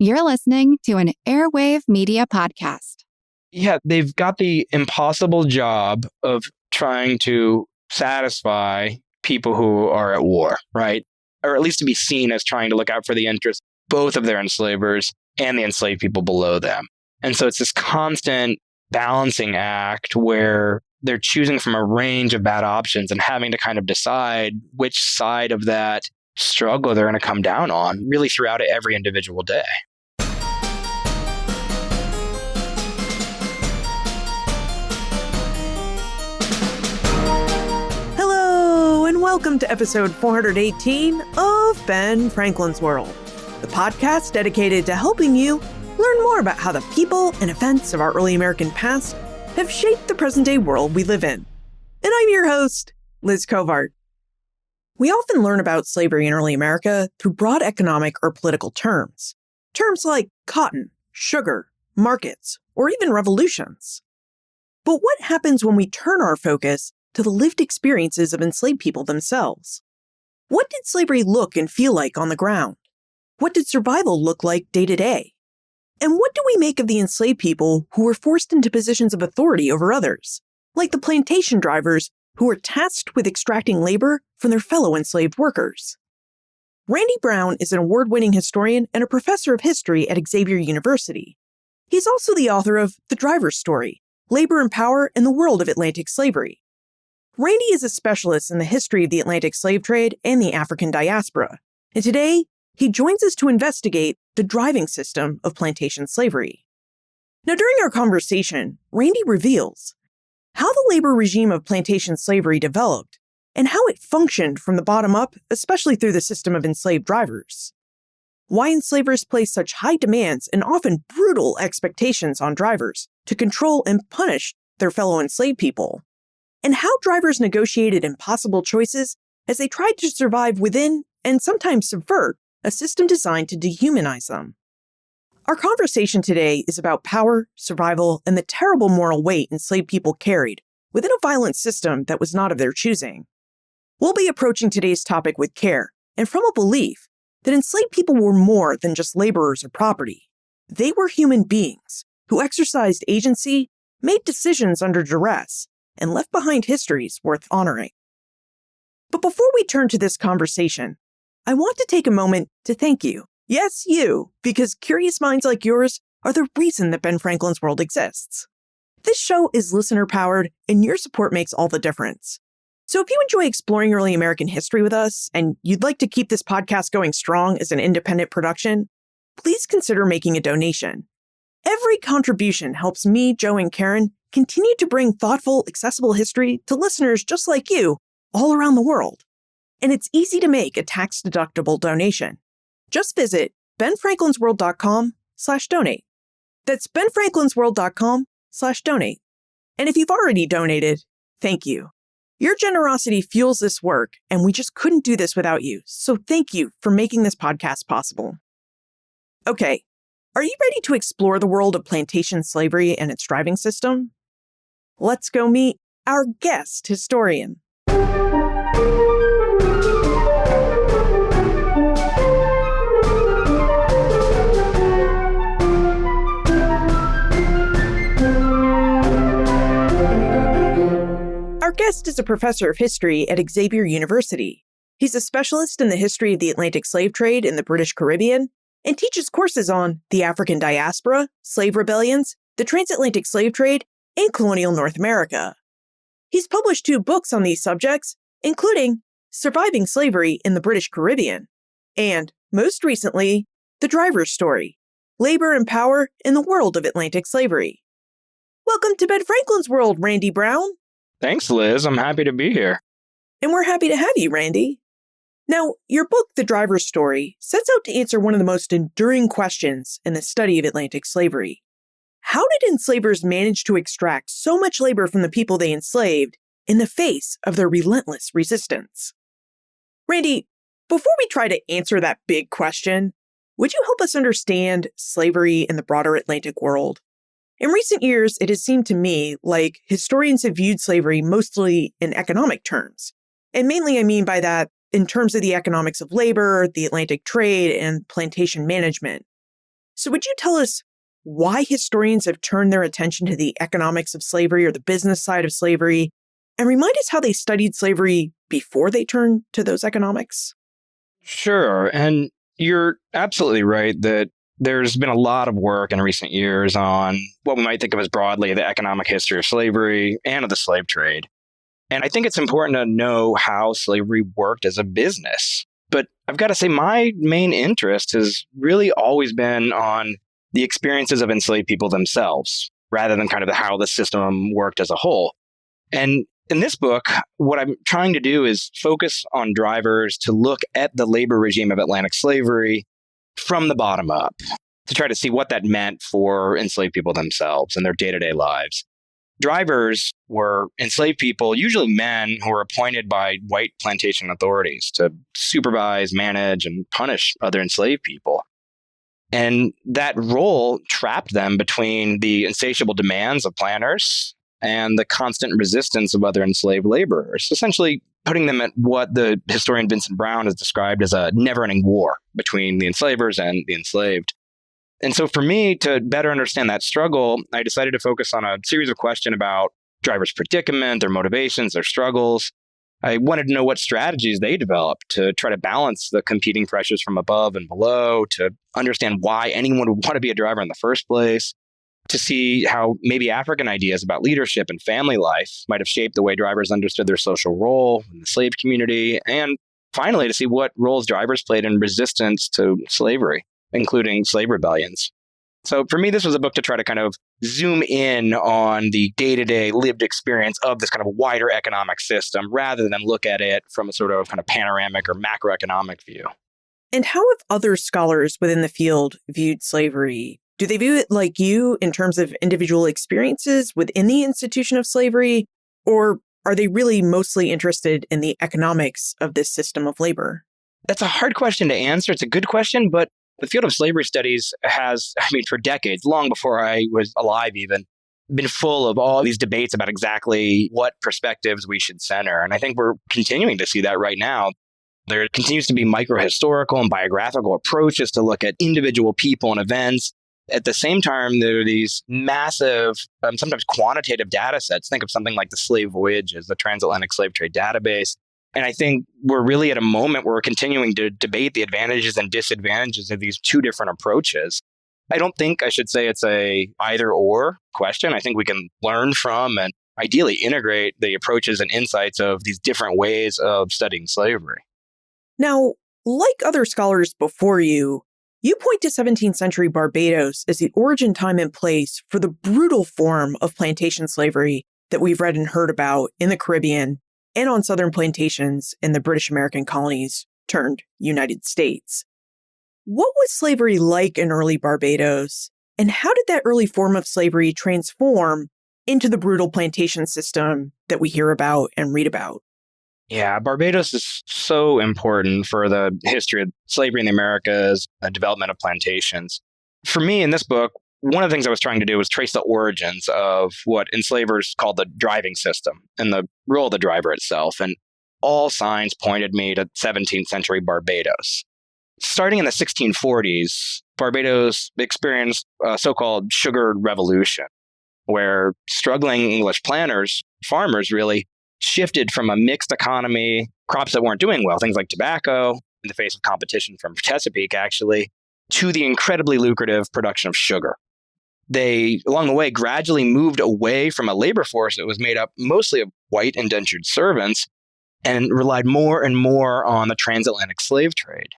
You're listening to an Airwave Media Podcast. Yeah, they've got the impossible job of trying to satisfy people who are at war, right? Or at least to be seen as trying to look out for the interests both of their enslavers and the enslaved people below them. And so it's this constant balancing act where they're choosing from a range of bad options and having to kind of decide which side of that struggle they're going to come down on really throughout every individual day. Hello, and welcome to episode 418 of Ben Franklin's World, the podcast dedicated to helping you learn more about how the people and events of our early American past have shaped the present-day world we live in. And I'm your host, Liz Covart. We often learn about slavery in early America through broad economic or political terms. Terms like cotton, sugar, markets, or even revolutions. But what happens when we turn our focus to the lived experiences of enslaved people themselves? What did slavery look and feel like on the ground? What did survival look like day to day? And what do we make of the enslaved people who were forced into positions of authority over others, like the plantation drivers who were tasked with extracting labor from their fellow enslaved workers? Randy Browne is an award-winning historian and a professor of history at Xavier University. He's also the author of The Driver's Story, Labor and Power in the World of Atlantic Slavery. Randy is a specialist in the history of the Atlantic slave trade and the African diaspora, and today he joins us to investigate the driving system of plantation slavery. Now, during our conversation, Randy reveals how the labor regime of plantation slavery developed and how it functioned from the bottom up, especially through the system of enslaved drivers. Why enslavers placed such high demands and often brutal expectations on drivers to control and punish their fellow enslaved people, and how drivers negotiated impossible choices as they tried to survive within and sometimes subvert a system designed to dehumanize them. Our conversation today is about power, survival, and the terrible moral weight enslaved people carried within a violent system that was not of their choosing. We'll be approaching today's topic with care and from a belief that enslaved people were more than just laborers or property. They were human beings who exercised agency, made decisions under duress, and left behind histories worth honoring. But before we turn to this conversation, I want to take a moment to thank you. Yes, you, because curious minds like yours are the reason that Ben Franklin's World exists. This show is listener-powered, and your support makes all the difference. So if you enjoy exploring early American history with us, and you'd like to keep this podcast going strong as an independent production, please consider making a donation. Every contribution helps me, Joe, and Karen continue to bring thoughtful, accessible history to listeners just like you all around the world. And it's easy to make a tax-deductible donation. Just visit benfranklinsworld.com/donate. That's benfranklinsworld.com/donate. And if you've already donated, thank you. Your generosity fuels this work, and we just couldn't do this without you. So thank you for making this podcast possible. Okay, are you ready to explore the world of plantation slavery and its driving system? Let's go meet our guest historian. Our guest is a professor of history at Xavier University. He's a specialist in the history of the Atlantic slave trade in the British Caribbean and teaches courses on the African diaspora, slave rebellions, the transatlantic slave trade, and colonial North America. He's published 2 books on these subjects, including Surviving Slavery in the British Caribbean and, most recently, The Driver's Story, Labor and Power in the World of Atlantic Slavery. Welcome to Ben Franklin's World, Randy Browne. Thanks, Liz. I'm happy to be here. And we're happy to have you, Randy. Now, your book, The Driver's Story, sets out to answer one of the most enduring questions in the study of Atlantic slavery. How did enslavers manage to extract so much labor from the people they enslaved in the face of their relentless resistance? Randy, before we try to answer that big question, would you help us understand slavery in the broader Atlantic world? In recent years, it has seemed to me like historians have viewed slavery mostly in economic terms. And mainly I mean by that in terms of the economics of labor, the Atlantic trade, and plantation management. So would you tell us why historians have turned their attention to the economics of slavery or the business side of slavery, and remind us how they studied slavery before they turned to those economics? Sure. And you're absolutely right that there's been a lot of work in recent years on what we might think of as broadly the economic history of slavery and of the slave trade. And I think it's important to know how slavery worked as a business. But I've got to say, my main interest has really always been on the experiences of enslaved people themselves, rather than kind of how the system worked as a whole. And in this book, what I'm trying to do is focus on drivers to look at the labor regime of Atlantic slavery from the bottom up, to try to see what that meant for enslaved people themselves and their day-to-day lives. Drivers were enslaved people, usually men, who were appointed by white plantation authorities to supervise, manage, and punish other enslaved people. And that role trapped them between the insatiable demands of planters and the constant resistance of other enslaved laborers, essentially putting them at what the historian Vincent Browne has described as a never-ending war between the enslavers and the enslaved. And so for me, to better understand that struggle, I decided to focus on a series of questions about drivers' predicament, their motivations, their struggles. I wanted to know what strategies they developed to try to balance the competing pressures from above and below, to understand why anyone would want to be a driver in the first place, to see how maybe African ideas about leadership and family life might have shaped the way drivers understood their social role in the slave community, and finally to see what roles drivers played in resistance to slavery, including slave rebellions. So for me, this was a book to try to kind of zoom in on the day-to-day lived experience of this kind of wider economic system, rather than look at it from a sort of kind of panoramic or macroeconomic view. And how have other scholars within the field viewed slavery? Do they view it like you in terms of individual experiences within the institution of slavery, or are they really mostly interested in the economics of this system of labor? That's a hard question to answer. It's a good question, but the field of slavery studies has, for decades, long before I was alive even, been full of all these debates about exactly what perspectives we should center. And I think we're continuing to see that right now. There continues to be microhistorical and biographical approaches to look at individual people and events. At the same time, there are these massive, sometimes quantitative data sets. Think of something like the Slave Voyages, the Transatlantic Slave Trade Database. And I think we're really at a moment where we're continuing to debate the advantages and disadvantages of these two different approaches. I don't think I should say it's a either or question. I think we can learn from and ideally integrate the approaches and insights of these different ways of studying slavery. Now, like other scholars before you point to 17th century Barbados as the origin time and place for the brutal form of plantation slavery that we've read and heard about in the Caribbean and on southern plantations in the British American colonies turned United States. What was slavery like in early Barbados, and how did that early form of slavery transform into the brutal plantation system that we hear about and read about? Yeah, Barbados is so important for the history of slavery in the Americas, the development of plantations. For me, in this book, one of the things I was trying to do was trace the origins of what enslavers called the driving system and the role of the driver itself. And all signs pointed me to 17th century Barbados. Starting in the 1640s, Barbados experienced a so-called sugar revolution, where struggling English planters, farmers really, shifted from a mixed economy, crops that weren't doing well, things like tobacco, in the face of competition from Chesapeake, actually, to the incredibly lucrative production of sugar. They, along the way, gradually moved away from a labor force that was made up mostly of white indentured servants and relied more and more on the transatlantic slave trade.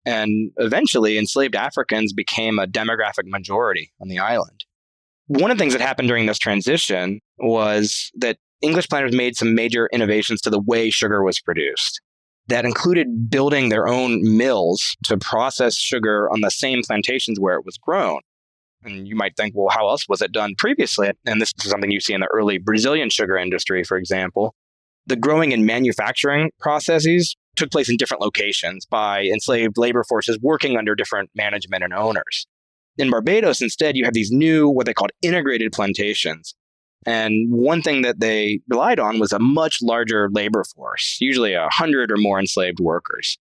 And eventually, enslaved Africans became a demographic majority on the island. One of the things that happened during this transition was that English planters made some major innovations to the way sugar was produced. That included building their own mills to process sugar on the same plantations where it was grown. And you might think, well, how else was it done previously? And this is something you see in the early Brazilian sugar industry, for example. The growing and manufacturing processes took place in different locations by enslaved labor forces working under different management and owners. In Barbados, instead, you have these new, what they called integrated plantations. And one thing that they relied on was a much larger labor force, usually 100 or more enslaved workers.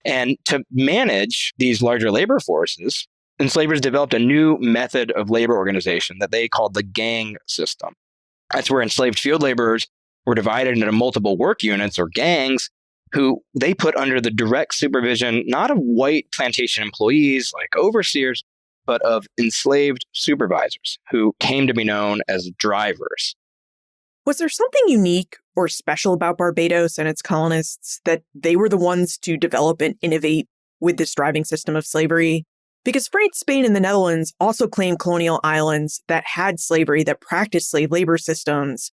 And to manage these larger labor forces, enslavers developed a new method of labor organization that they called the gang system. That's where enslaved field laborers were divided into multiple work units or gangs who they put under the direct supervision, not of white plantation employees like overseers, but of enslaved supervisors who came to be known as drivers. Was there something unique or special about Barbados and its colonists that they were the ones to develop and innovate with this driving system of slavery? Because France, Spain, and the Netherlands also claimed colonial islands that had slavery that practiced slave labor systems.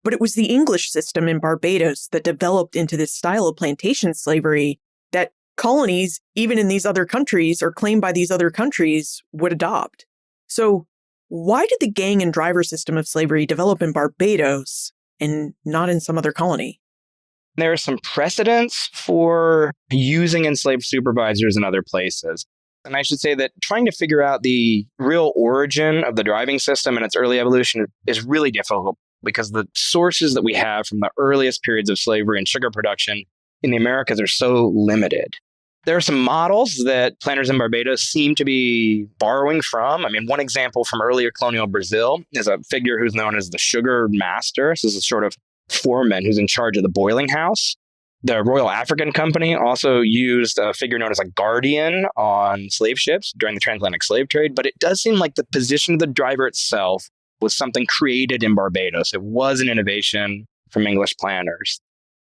But it was the English system in Barbados that developed into this style of plantation slavery that colonies, even in these other countries or claimed by these other countries, would adopt. So why did the gang and driver system of slavery develop in Barbados and not in some other colony? There are some precedents for using enslaved supervisors in other places. And I should say that trying to figure out the real origin of the driving system and its early evolution is really difficult because the sources that we have from the earliest periods of slavery and sugar production in the Americas are so limited. There are some models that planters in Barbados seem to be borrowing from. I mean, one example from earlier colonial Brazil is a figure who's known as the sugar master. This is a sort of foreman who's in charge of the boiling house. The Royal African Company also used a figure known as a guardian on slave ships during the transatlantic slave trade. But it does seem like the position of the driver itself was something created in Barbados. It was an innovation from English planters.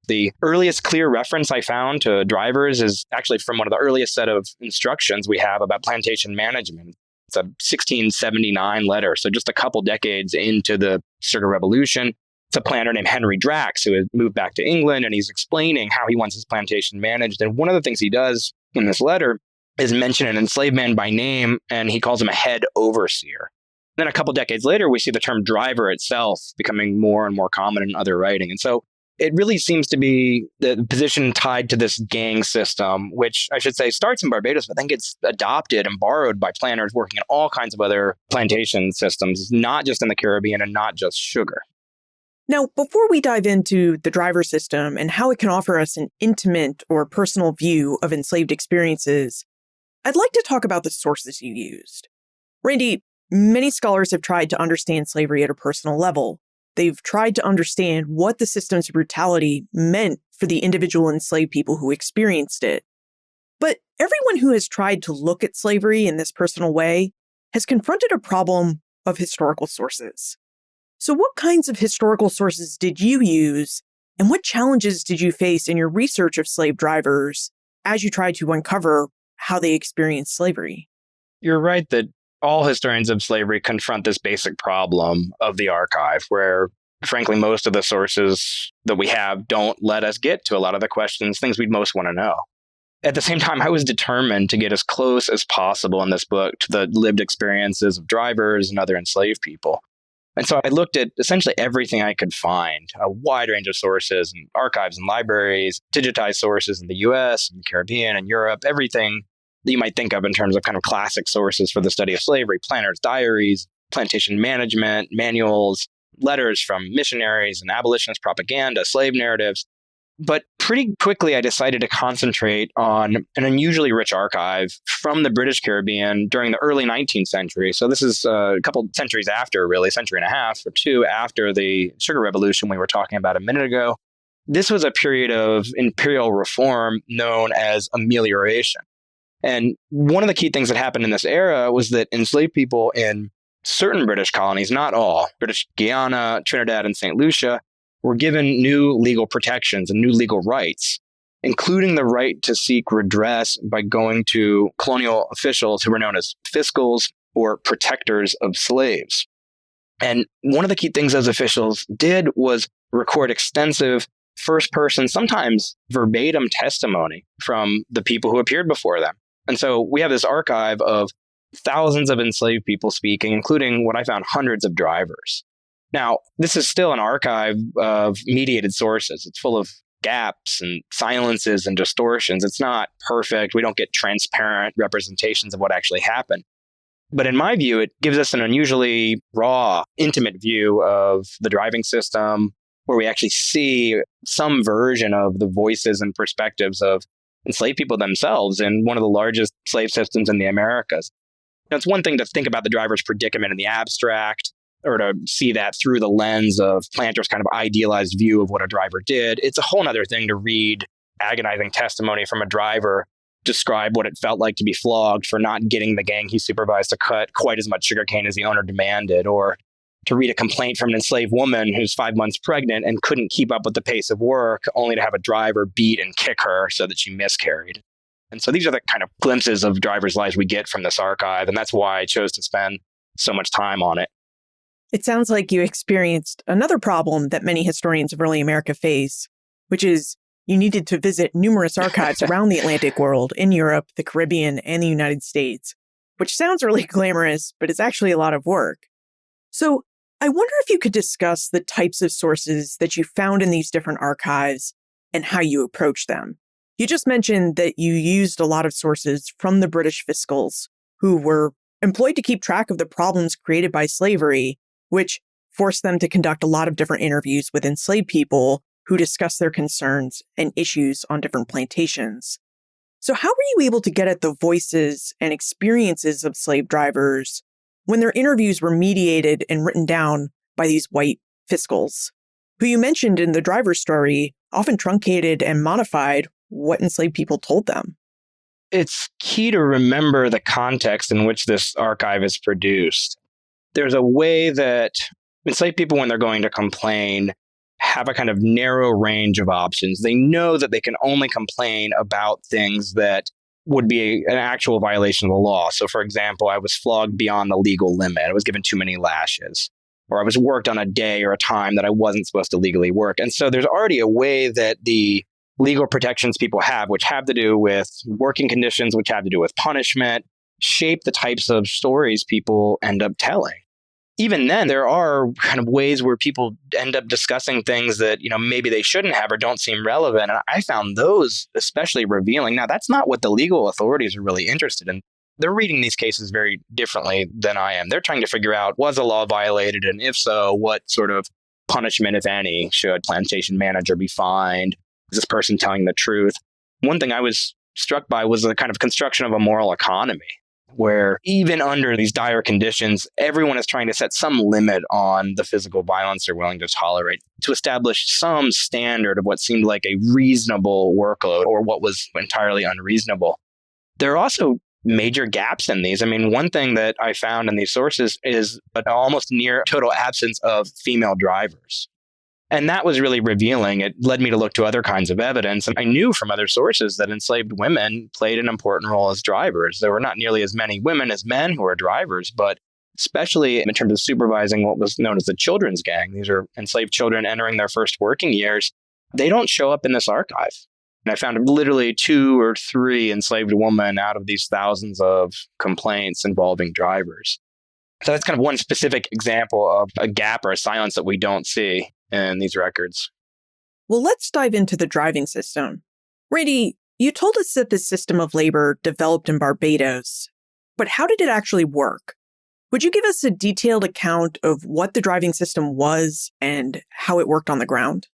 The earliest clear reference I found to drivers is actually from one of the earliest set of instructions we have about plantation management. It's a 1679 letter, so just a couple decades into the sugar revolution. It's a planter named Henry Drax who had moved back to England, and he's explaining how he wants his plantation managed. And one of the things he does in this letter is mention an enslaved man by name, and he calls him a head overseer. Then a couple decades later, we see the term driver itself becoming more and more common in other writing. And so it really seems to be the position tied to this gang system, which I should say starts in Barbados, but then gets adopted and borrowed by planters working in all kinds of other plantation systems, not just in the Caribbean and not just sugar. Now, before we dive into the driver system and how it can offer us an intimate or personal view of enslaved experiences, I'd like to talk about the sources you used. Randy, many scholars have tried to understand slavery at a personal level. They've tried to understand what the system's brutality meant for the individual enslaved people who experienced it. But everyone who has tried to look at slavery in this personal way has confronted a problem of historical sources. So what kinds of historical sources did you use, and what challenges did you face in your research of slave drivers as you tried to uncover how they experienced slavery? You're right that all historians of slavery confront this basic problem of the archive, where, frankly, most of the sources that we have don't let us get to a lot of the questions, things we'd most want to know. At the same time, I was determined to get as close as possible in this book to the lived experiences of drivers and other enslaved people. And so I looked at essentially everything I could find, a wide range of sources and archives and libraries, digitized sources in the US and the Caribbean and Europe, everything that you might think of in terms of kind of classic sources for the study of slavery, planters' diaries, plantation management, manuals, letters from missionaries and abolitionist propaganda, slave narratives. But pretty quickly, I decided to concentrate on an unusually rich archive from the British Caribbean during the early 19th century. So this is a couple centuries after, really, a century and a half or two after the sugar revolution we were talking about a minute ago. This was a period of imperial reform known as amelioration. And one of the key things that happened in this era was that enslaved people in certain British colonies, not all, British Guiana, Trinidad, and St. Lucia, were given new legal protections and new legal rights, including the right to seek redress by going to colonial officials who were known as fiscals or protectors of slaves. And one of the key things those officials did was record extensive first-person, sometimes verbatim testimony from the people who appeared before them. And so we have this archive of thousands of enslaved people speaking, including what I found hundreds of drivers. Now, this is still an archive of mediated sources. It's full of gaps and silences and distortions. It's not perfect. We don't get transparent representations of what actually happened. But in my view, it gives us an unusually raw, intimate view of the driving system, where we actually see some version of the voices and perspectives of enslaved people themselves in one of the largest slave systems in the Americas. Now, it's one thing to think about the driver's predicament in the abstract, or to see that through the lens of planters' kind of idealized view of what a driver did. It's a whole other thing to read agonizing testimony from a driver, describe what it felt like to be flogged for not getting the gang he supervised to cut quite as much sugarcane as the owner demanded, or to read a complaint from an enslaved woman who's 5 months pregnant and couldn't keep up with the pace of work, only to have a driver beat and kick her so that she miscarried. And so these are the kind of glimpses of drivers' lives we get from this archive, and that's why I chose to spend so much time on it. It sounds like you experienced another problem that many historians of early America face, which is you needed to visit numerous archives around the Atlantic world, in Europe, the Caribbean, and the United States, which sounds really glamorous, but it's actually a lot of work. So I wonder if you could discuss the types of sources that you found in these different archives and how you approached them. You just mentioned that you used a lot of sources from the British fiscals who were employed to keep track of the problems created by slavery, which forced them to conduct a lot of different interviews with enslaved people who discussed their concerns and issues on different plantations. So how were you able to get at the voices and experiences of slave drivers when their interviews were mediated and written down by these white fiscals, who you mentioned in the driver's story often truncated and modified what enslaved people told them? It's key to remember the context in which this archive is produced. There's a way that enslaved people, when they're going to complain, have a kind of narrow range of options. They know that they can only complain about things that would be an actual violation of the law. So, for example, I was flogged beyond the legal limit. I was given too many lashes. Or I was worked on a day or a time that I wasn't supposed to legally work. And so there's already a way that the legal protections people have, which have to do with working conditions, which have to do with punishment, shape the types of stories people end up telling. Even then, there are kind of ways where people end up discussing things that, maybe they shouldn't have or don't seem relevant. And I found those especially revealing. Now, that's not what the legal authorities are really interested in. They're reading these cases very differently than I am. They're trying to figure out, was a law violated? And if so, what sort of punishment, if any, should plantation manager be fined? Is this person telling the truth? One thing I was struck by was the kind of construction of a moral economy, where even under these dire conditions, everyone is trying to set some limit on the physical violence they're willing to tolerate, to establish some standard of what seemed like a reasonable workload or what was entirely unreasonable. There are also major gaps in these. I mean, one thing that I found in these sources is an almost near total absence of female drivers. And that was really revealing. It led me to look to other kinds of evidence. And I knew from other sources that enslaved women played an important role as drivers. There were not nearly as many women as men who were drivers, but especially in terms of supervising what was known as the children's gang. These are enslaved children entering their first working years. They don't show up in this archive. And I found literally 2 or 3 enslaved women out of these thousands of complaints involving drivers. So that's kind of one specific example of a gap or a silence that we don't see in these records. Well, let's dive into the driving system. Randy, you told us that the system of labor developed in Barbados, but how did it actually work? Would you give us a detailed account of what the driving system was and how it worked on the ground?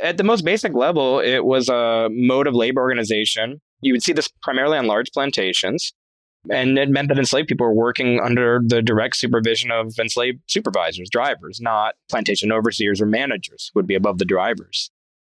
At the most basic level, it was a mode of labor organization. You would see this primarily on large plantations. And it meant that enslaved people were working under the direct supervision of enslaved supervisors, drivers, not plantation overseers or managers who would be above the drivers.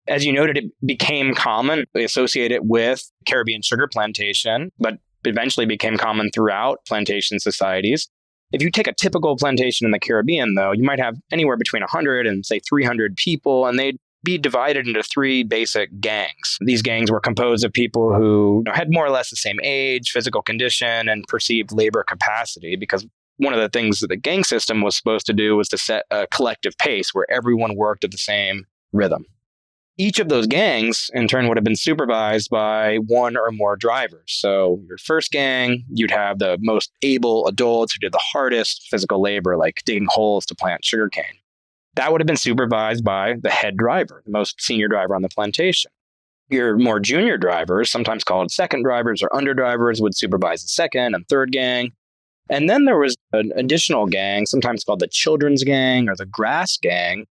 As you noted, it became common, associated with Caribbean sugar plantation, but eventually became common throughout plantation societies. If you take a typical plantation in the Caribbean, though, you might have anywhere between 100 and, say, 300 people, and they'd be divided into 3 basic gangs. These gangs were composed of people who had more or less the same age, physical condition, and perceived labor capacity, because one of the things that the gang system was supposed to do was to set a collective pace where everyone worked at the same rhythm. Each of those gangs, in turn, would have been supervised by 1 or more drivers. So your first gang, you'd have the most able adults who did the hardest physical labor, like digging holes to plant sugarcane. That would have been supervised by the head driver, the most senior driver on the plantation. Your more junior drivers, sometimes called second drivers or underdrivers, would supervise the second and third gang. And then there was an additional gang, sometimes called the children's gang or the grass gang,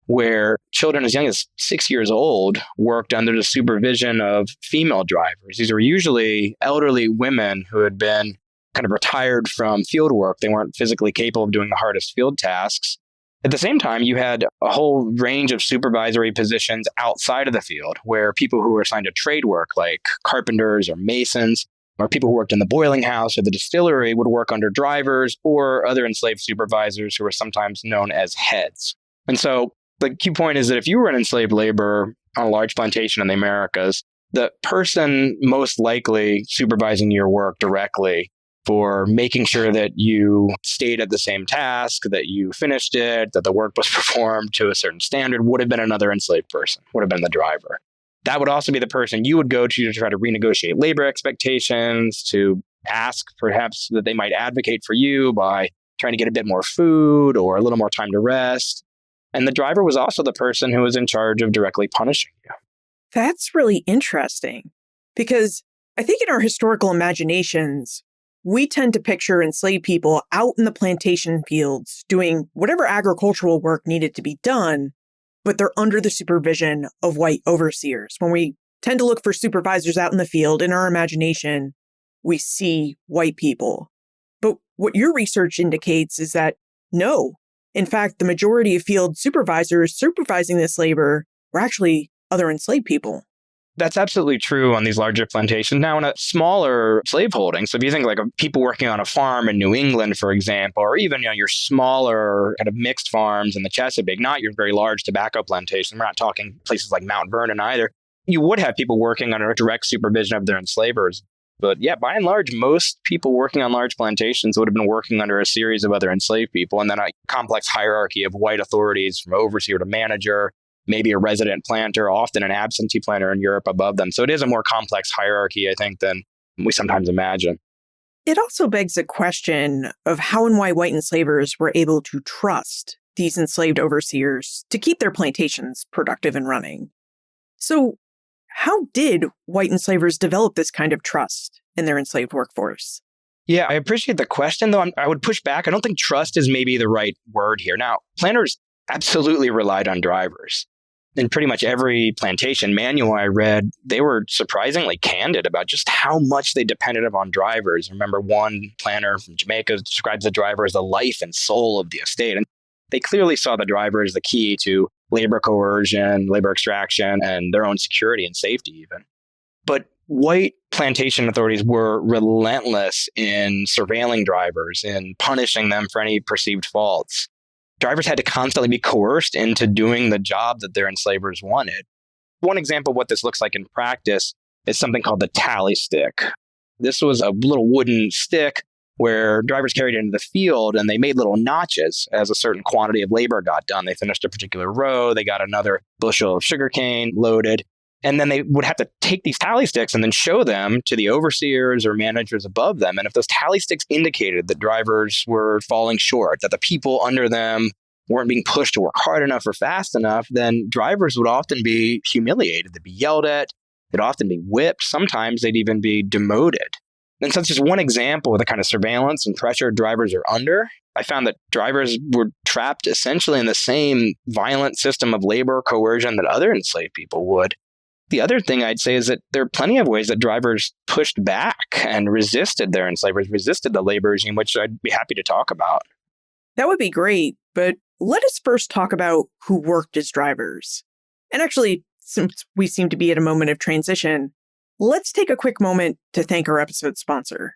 where children as young as 6 years old worked under the supervision of female drivers. These were usually elderly women who had been kind of retired from field work. They weren't physically capable of doing the hardest field tasks. At the same time, you had a whole range of supervisory positions outside of the field where people who were assigned to trade work, like carpenters or masons, or people who worked in the boiling house or the distillery, would work under drivers or other enslaved supervisors who were sometimes known as heads. And so the key point is that if you were an enslaved laborer on a large plantation in the Americas, the person most likely supervising your work directly for making sure that you stayed at the same task, that you finished it, that the work was performed to a certain standard would have been another enslaved person, would have been the driver. That would also be the person you would go to try to renegotiate labor expectations, to ask perhaps that they might advocate for you by trying to get a bit more food or a little more time to rest. And the driver was also the person who was in charge of directly punishing you. That's really interesting because I think in our historical imaginations, we tend to picture enslaved people out in the plantation fields doing whatever agricultural work needed to be done, but they're under the supervision of white overseers. When we tend to look for supervisors out in the field, in our imagination, we see white people. But what your research indicates is that no. In fact, the majority of field supervisors supervising this labor were actually other enslaved people. That's absolutely true on these larger plantations. Now, in a smaller slaveholding, so if you think like of people working on a farm in New England, for example, or even your smaller kind of mixed farms in the Chesapeake, not your very large tobacco plantations, we're not talking places like Mount Vernon either, you would have people working under direct supervision of their enslavers. But yeah, by and large, most people working on large plantations would have been working under a series of other enslaved people, and then a complex hierarchy of white authorities from overseer to manager, maybe a resident planter, often an absentee planter in Europe above them. So it is a more complex hierarchy, I think, than we sometimes imagine. It also begs the question of how and why white enslavers were able to trust these enslaved overseers to keep their plantations productive and running. So how did white enslavers develop this kind of trust in their enslaved workforce? Yeah, I appreciate the question, though. I would push back. I don't think trust is maybe the right word here. Now, planters absolutely relied on drivers. In pretty much every plantation manual I read, they were surprisingly candid about just how much they depended upon drivers. I remember one planter from Jamaica describes the driver as the life and soul of the estate. And they clearly saw the driver as the key to labor coercion, labor extraction, and their own security and safety even. But white plantation authorities were relentless in surveilling drivers, in punishing them for any perceived faults. Drivers had to constantly be coerced into doing the job that their enslavers wanted. One example of what this looks like in practice is something called the tally stick. This was a little wooden stick where drivers carried it into the field and they made little notches as a certain quantity of labor got done. They finished a particular row, they got another bushel of sugarcane loaded, and then they would have to take these tally sticks and then show them to the overseers or managers above them. And if those tally sticks indicated that drivers were falling short, that the people under them weren't being pushed to work hard enough or fast enough, then drivers would often be humiliated. They'd be yelled at. They'd often be whipped. Sometimes they'd even be demoted. And so that's just one example of the kind of surveillance and pressure drivers are under. I found that drivers were trapped essentially in the same violent system of labor coercion that other enslaved people would. The other thing I'd say is that there are plenty of ways that drivers pushed back and resisted their enslavers, resisted the labor regime, which I'd be happy to talk about. That would be great, but let us first talk about who worked as drivers. And actually, since we seem to be at a moment of transition, let's take a quick moment to thank our episode sponsor.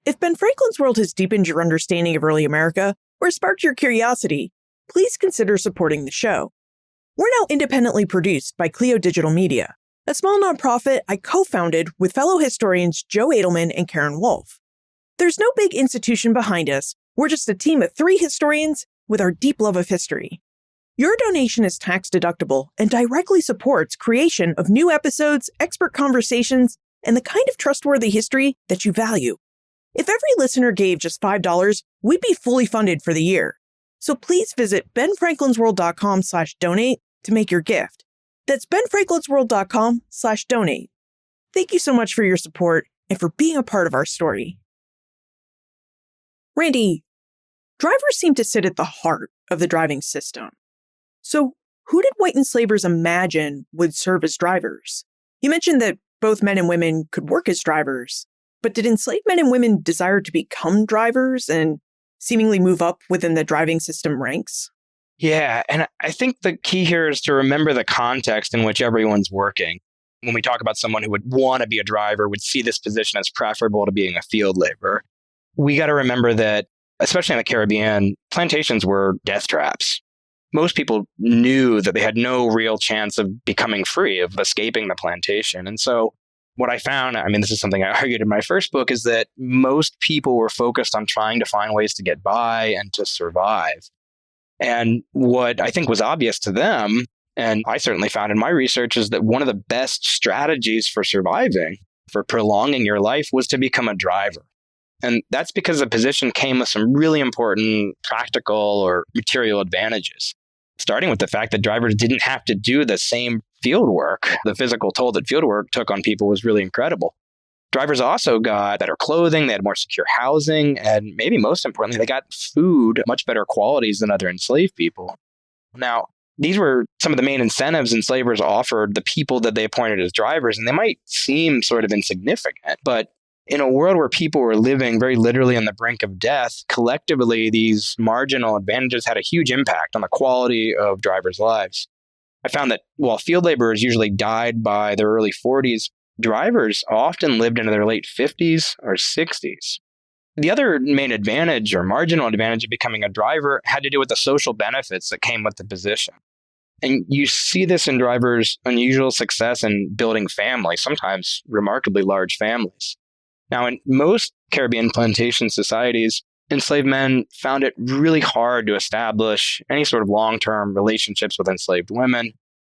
If Ben Franklin's World has deepened your understanding of early America or sparked your curiosity, please consider supporting the show. We're now independently produced by Clio Digital Media, a small nonprofit I co-founded with fellow historians Joe Edelman and Karen Wolf. There's no big institution behind us. We're just a team of 3 historians with our deep love of history. Your donation is tax deductible and directly supports creation of new episodes, expert conversations, and the kind of trustworthy history that you value. If every listener gave just $5, we'd be fully funded for the year. So please visit benfranklinsworld.com/donate to make your gift. That's benfranklinsworld.com/donate. Thank you so much for your support and for being a part of our story. Randy, drivers seem to sit at the heart of the driving system. So who did white enslavers imagine would serve as drivers? You mentioned that both men and women could work as drivers, But did enslaved men and women desire to become drivers and seemingly move up within the driving system ranks? Yeah, and I think the key here is to remember the context in which everyone's working. When we talk about someone who would want to be a driver, would see this position as preferable to being a field laborer, we got to remember that, especially in the Caribbean, plantations were death traps. Most people knew that they had no real chance of becoming free, of escaping the plantation. And so what I found, this is something I argued in my first book, is that most people were focused on trying to find ways to get by and to survive. And what I think was obvious to them, and I certainly found in my research, is that one of the best strategies for surviving, for prolonging your life, was to become a driver. And that's because the position came with some really important practical or material advantages, starting with the fact that drivers didn't have to do the same field work. The physical toll that field work took on people was really incredible. Drivers also got better clothing, they had more secure housing, and maybe most importantly, they got food, much better qualities than other enslaved people. Now, these were some of the main incentives enslavers offered the people that they appointed as drivers, and they might seem sort of insignificant, but in a world where people were living very literally on the brink of death, collectively, these marginal advantages had a huge impact on the quality of drivers' lives. I found that while field laborers usually died by their early 40s, drivers often lived into their late 50s or 60s. The other main advantage or marginal advantage of becoming a driver had to do with the social benefits that came with the position. And you see this in drivers' unusual success in building families, sometimes remarkably large families. Now, in most Caribbean plantation societies, enslaved men found it really hard to establish any sort of long-term relationships with enslaved women.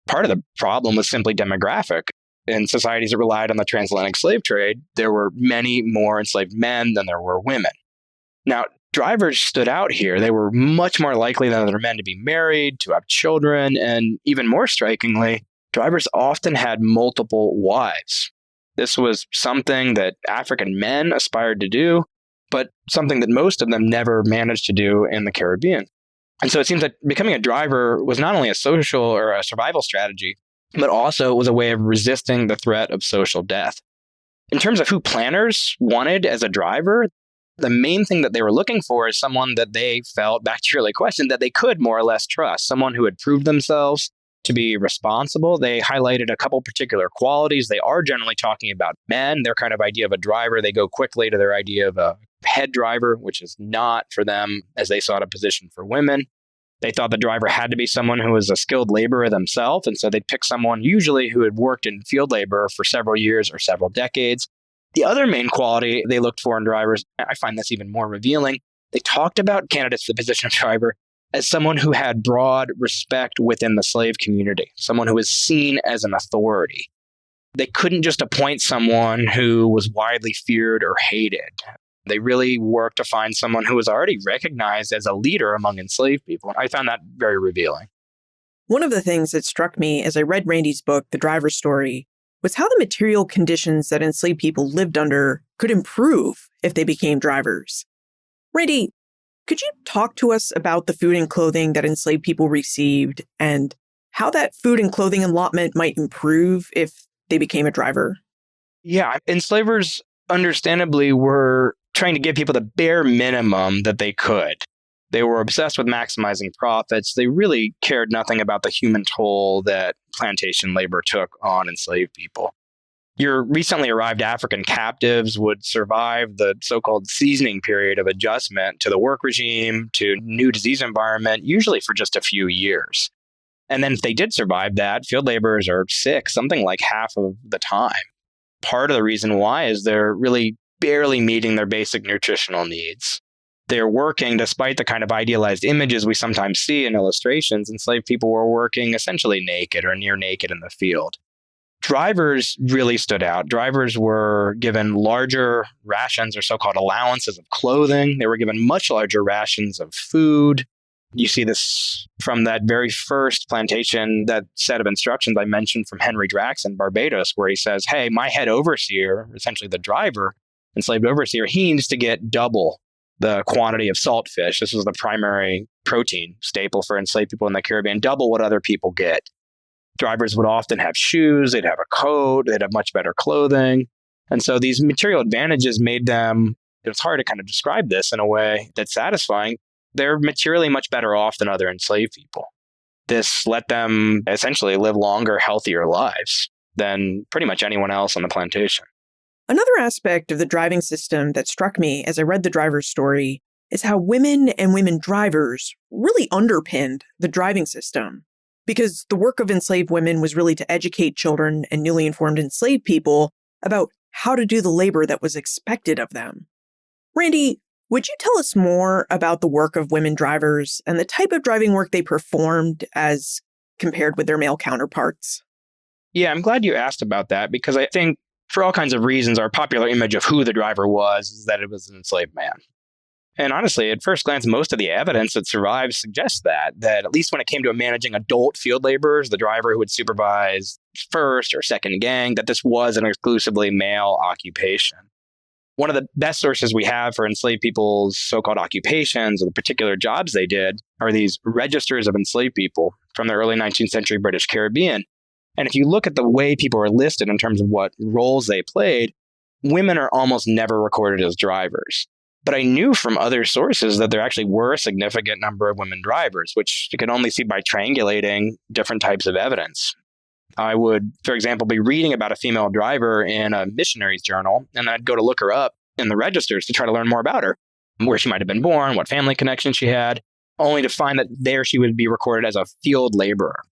Part of the problem was simply demographic. In societies that relied on the transatlantic slave trade, there were many more enslaved men than there were women. Now, drivers stood out here. They were much more likely than other men to be married, to have children, and even more strikingly, drivers often had multiple wives. This was something that African men aspired to do, but something that most of them never managed to do in the Caribbean. And so it seems that becoming a driver was not only a social or a survival strategy, but also was a way of resisting the threat of social death. In terms of who planners wanted as a driver, the main thing that they were looking for is someone that they felt, back to your early question, that they could more or less trust, someone who had proved themselves to be responsible. They highlighted a couple particular qualities. They are generally talking about men. Their kind of idea of a driver, they go quickly to their idea of a head driver, which is not for them as they sought a position for women. They thought the driver had to be someone who was a skilled laborer themselves, and so they'd pick someone usually who had worked in field labor for several years or several decades. The other main quality they looked for in drivers, I find this even more revealing, they talked about candidates for the position of driver as someone who had broad respect within the slave community, someone who was seen as an authority. They couldn't just appoint someone who was widely feared or hated. They really worked to find someone who was already recognized as a leader among enslaved people. I found that very revealing. One of the things that struck me as I read Randy's book, The Driver's Story, was how the material conditions that enslaved people lived under could improve if they became drivers. Randy, could you talk to us about the food and clothing that enslaved people received and how that food and clothing allotment might improve if they became a driver? Yeah, enslavers understandably were trying to give people the bare minimum that they could. They were obsessed with maximizing profits. They really cared nothing about the human toll that plantation labor took on enslaved people. Your recently arrived African captives would survive the so-called seasoning period of adjustment to the work regime, to new disease environment, usually for just a few years. And then if they did survive that, field laborers are sick something like half of the time. Part of the reason why is they're really barely meeting their basic nutritional needs. They're working, despite the kind of idealized images we sometimes see in illustrations, enslaved people were working essentially naked or near naked in the field. Drivers really stood out. Drivers were given larger rations or so-called allowances of clothing. They were given much larger rations of food. You see this from that very first plantation, that set of instructions I mentioned from Henry Drax in Barbados, where he says, hey, my head overseer, essentially the driver, enslaved overseer, he needs to get double the quantity of salt fish. This was the primary protein staple for enslaved people in the Caribbean, double what other people get. Drivers would often have shoes, they'd have a coat, they'd have much better clothing. And so these material advantages made them, it's hard to kind of describe this in a way that's satisfying. They're materially much better off than other enslaved people. This let them essentially live longer, healthier lives than pretty much anyone else on the plantation. Another aspect of the driving system that struck me as I read the driver's story is how women and women drivers really underpinned the driving system. Because the work of enslaved women was really to educate children and newly informed enslaved people about how to do the labor that was expected of them. Randy, would you tell us more about the work of women drivers and the type of driving work they performed as compared with their male counterparts? Yeah, I'm glad you asked about that because I think for all kinds of reasons, our popular image of who the driver was is that it was an enslaved man. And honestly, at first glance, most of the evidence that survives suggests that at least when it came to managing adult field laborers, the driver who would supervise first or second gang, that this was an exclusively male occupation. One of the best sources we have for enslaved people's so-called occupations or the particular jobs they did are these registers of enslaved people from the early 19th century British Caribbean. And if you look at the way people are listed in terms of what roles they played, women are almost never recorded as drivers. But I knew from other sources that there actually were a significant number of women drivers, which you can only see by triangulating different types of evidence. I would, for example, be reading about a female driver in a missionary's journal, and I'd go to look her up in the registers to try to learn more about her, where she might have been born, what family connection she had, only to find that there she would be recorded as a field laborer.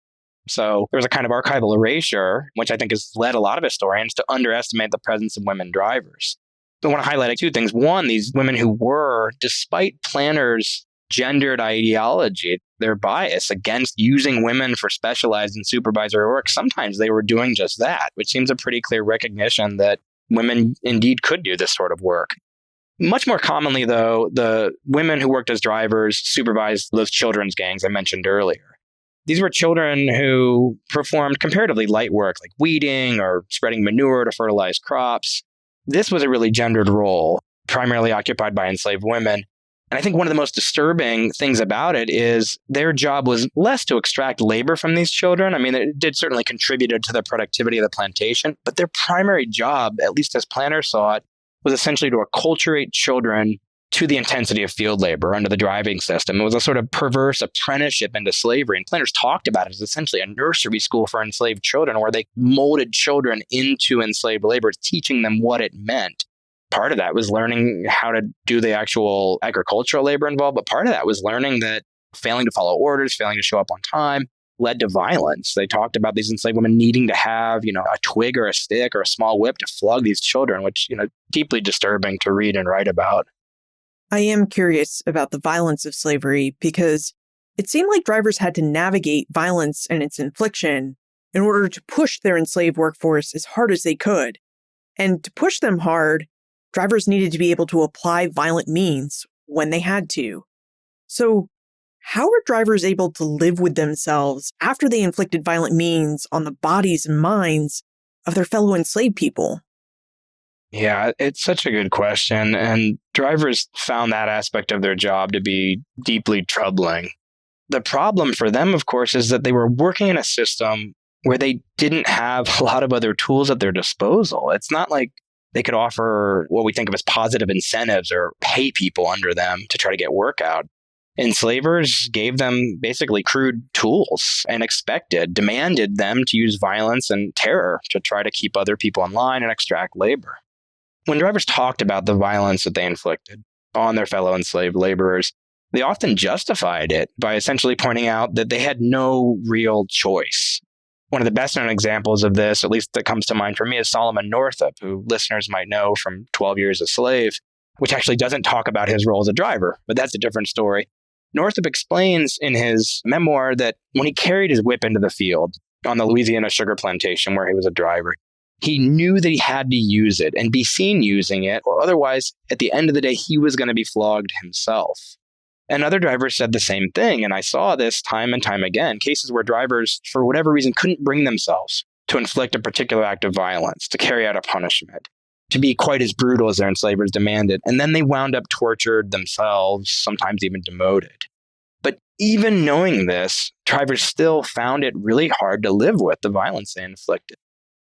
So there was a kind of archival erasure, which I think has led a lot of historians to underestimate the presence of women drivers. I want to highlight two things. One, these women who were, despite planners' gendered ideology, their bias against using women for specialized and supervisory work, sometimes they were doing just that, which seems a pretty clear recognition that women indeed could do this sort of work. Much more commonly, though, the women who worked as drivers supervised those children's gangs I mentioned earlier. These were children who performed comparatively light work like weeding or spreading manure to fertilize crops. This was a really gendered role, primarily occupied by enslaved women. And I think one of the most disturbing things about it is their job was less to extract labor from these children. I mean, it did certainly contribute to the productivity of the plantation, but their primary job, at least as planners saw it, was essentially to acculturate children to the intensity of field labor under the driving system. It was a sort of perverse apprenticeship into slavery. And planners talked about it as essentially a nursery school for enslaved children, where they molded children into enslaved labor, teaching them what it meant. Part of that was learning how to do the actual agricultural labor involved, but part of that was learning that failing to follow orders, failing to show up on time, led to violence. They talked about these enslaved women needing to have, a twig or a stick or a small whip to flog these children, which, deeply disturbing to read and write about. I am curious about the violence of slavery because it seemed like drivers had to navigate violence and its infliction in order to push their enslaved workforce as hard as they could. And to push them hard, drivers needed to be able to apply violent means when they had to. So how are drivers able to live with themselves after they inflicted violent means on the bodies and minds of their fellow enslaved people? Yeah, it's such a good question. And drivers found that aspect of their job to be deeply troubling. The problem for them, of course, is that they were working in a system where they didn't have a lot of other tools at their disposal. It's not like they could offer what we think of as positive incentives or pay people under them to try to get work out. Enslavers gave them basically crude tools and demanded them to use violence and terror to try to keep other people in line and extract labor. When drivers talked about the violence that they inflicted on their fellow enslaved laborers, they often justified it by essentially pointing out that they had no real choice. One of the best known examples of this, at least that comes to mind for me, is Solomon Northup, who listeners might know from 12 Years a Slave, which actually doesn't talk about his role as a driver, but that's a different story. Northup explains in his memoir that when he carried his whip into the field on the Louisiana sugar plantation where he was a driver, he knew that he had to use it and be seen using it, or otherwise, at the end of the day, he was going to be flogged himself. And other drivers said the same thing, and I saw this time and time again, cases where drivers, for whatever reason, couldn't bring themselves to inflict a particular act of violence, to carry out a punishment, to be quite as brutal as their enslavers demanded, and then they wound up tortured themselves, sometimes even demoted. But even knowing this, drivers still found it really hard to live with the violence they inflicted.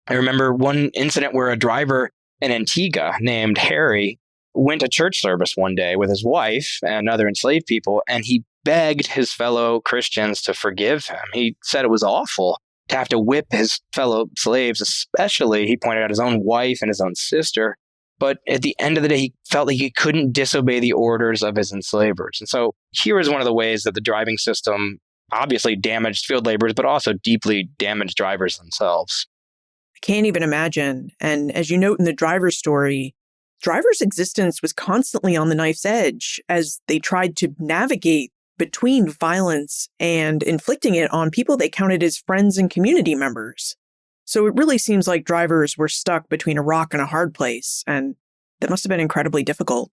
I remember one incident where a driver in Antigua named Harry went to church service one day with his wife and other enslaved people, and he begged his fellow Christians to forgive him. He said it was awful to have to whip his fellow slaves, especially, he pointed out, his own wife and his own sister. But at the end of the day, he felt like he couldn't disobey the orders of his enslavers. And so here is one of the ways that the driving system obviously damaged field laborers, but also deeply damaged drivers themselves. I can't even imagine. And as you note in the driver's story, drivers' existence was constantly on the knife's edge as they tried to navigate between violence and inflicting it on people they counted as friends and community members. So it really seems like drivers were stuck between a rock and a hard place, and that must have been incredibly difficult.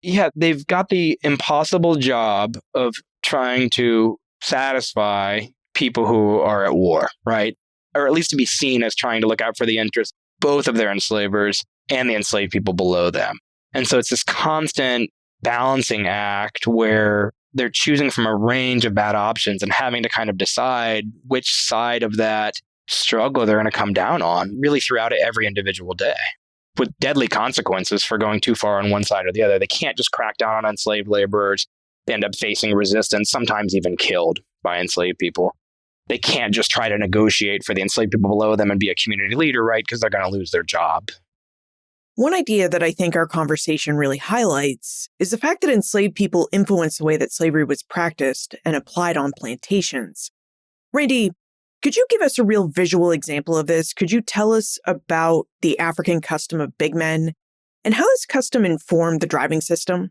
Yeah, they've got the impossible job of trying to satisfy people who are at war, right? Or at least to be seen as trying to look out for the interests both of their enslavers and the enslaved people below them. And so it's this constant balancing act where they're choosing from a range of bad options and having to kind of decide which side of that struggle they're going to come down on really throughout every individual day, with deadly consequences for going too far on one side or the other. They can't just crack down on enslaved laborers. They end up facing resistance, sometimes even killed by enslaved people. They can't just try to negotiate for the enslaved people below them and be a community leader, right? Because they're going to lose their job. One idea that I think our conversation really highlights is the fact that enslaved people influenced the way that slavery was practiced and applied on plantations. Randy, could you give us a real visual example of this? Could you tell us about the African custom of big men and how this custom informed the driving system?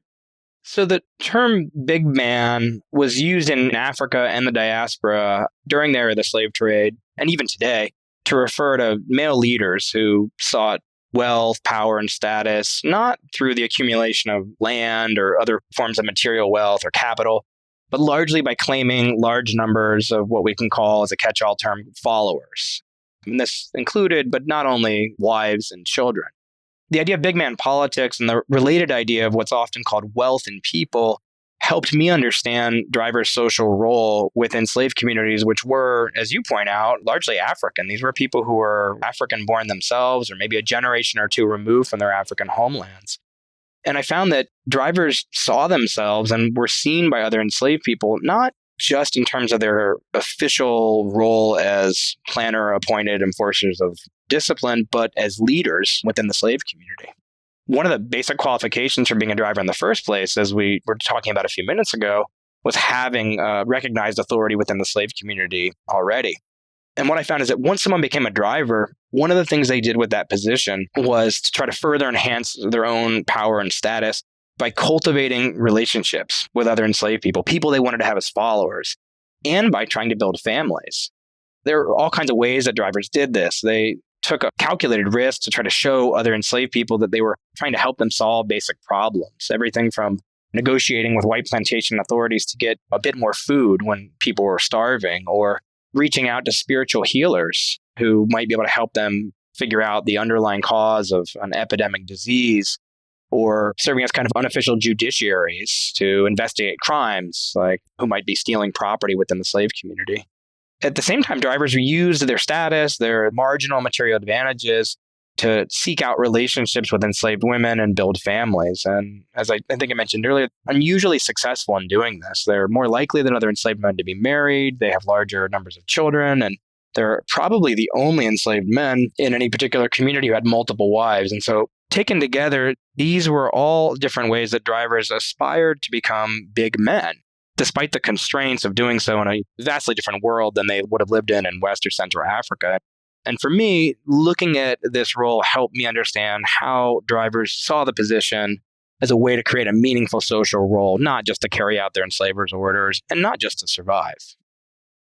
So the term big man was used in Africa and the diaspora during the era of the slave trade, and even today, to refer to male leaders who sought wealth, power, and status, not through the accumulation of land or other forms of material wealth or capital, but largely by claiming large numbers of what we can call, as a catch-all term, followers. And this included, but not only, wives and children. The idea of big man politics and the related idea of what's often called wealth in people helped me understand drivers' social role within slave communities, which were, as you point out, largely African. These were people who were African-born themselves, or maybe a generation or two removed from their African homelands. And I found that drivers saw themselves and were seen by other enslaved people, not just in terms of their official role as planner or appointed enforcers of discipline, but as leaders within the slave community. One of the basic qualifications for being a driver in the first place, as we were talking about a few minutes ago, was having recognized authority within the slave community already. And what I found is that once someone became a driver, one of the things they did with that position was to try to further enhance their own power and status by cultivating relationships with other enslaved people they wanted to have as followers, and by trying to build families. There are all kinds of ways that drivers did this. They took a calculated risk to try to show other enslaved people that they were trying to help them solve basic problems. Everything from negotiating with white plantation authorities to get a bit more food when people were starving, or reaching out to spiritual healers who might be able to help them figure out the underlying cause of an epidemic disease, or serving as kind of unofficial judiciaries to investigate crimes, like who might be stealing property within the slave community. At the same time, drivers used their status, their marginal material advantages to seek out relationships with enslaved women and build families. And as I think I mentioned earlier, unusually successful in doing this. They're more likely than other enslaved men to be married. They have larger numbers of children, and they're probably the only enslaved men in any particular community who had multiple wives. And so taken together, these were all different ways that drivers aspired to become big men, despite the constraints of doing so in a vastly different world than they would have lived in West or Central Africa. And for me, looking at this role helped me understand how drivers saw the position as a way to create a meaningful social role, not just to carry out their enslavers' orders and not just to survive.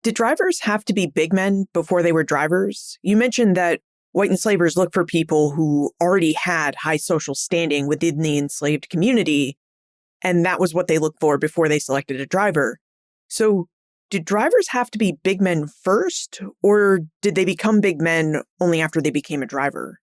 Did drivers have to be big men before they were drivers? You mentioned that white enslavers looked for people who already had high social standing within the enslaved community, and that was what they looked for before they selected a driver. So did drivers have to be big men first, or did they become big men only after they became a driver?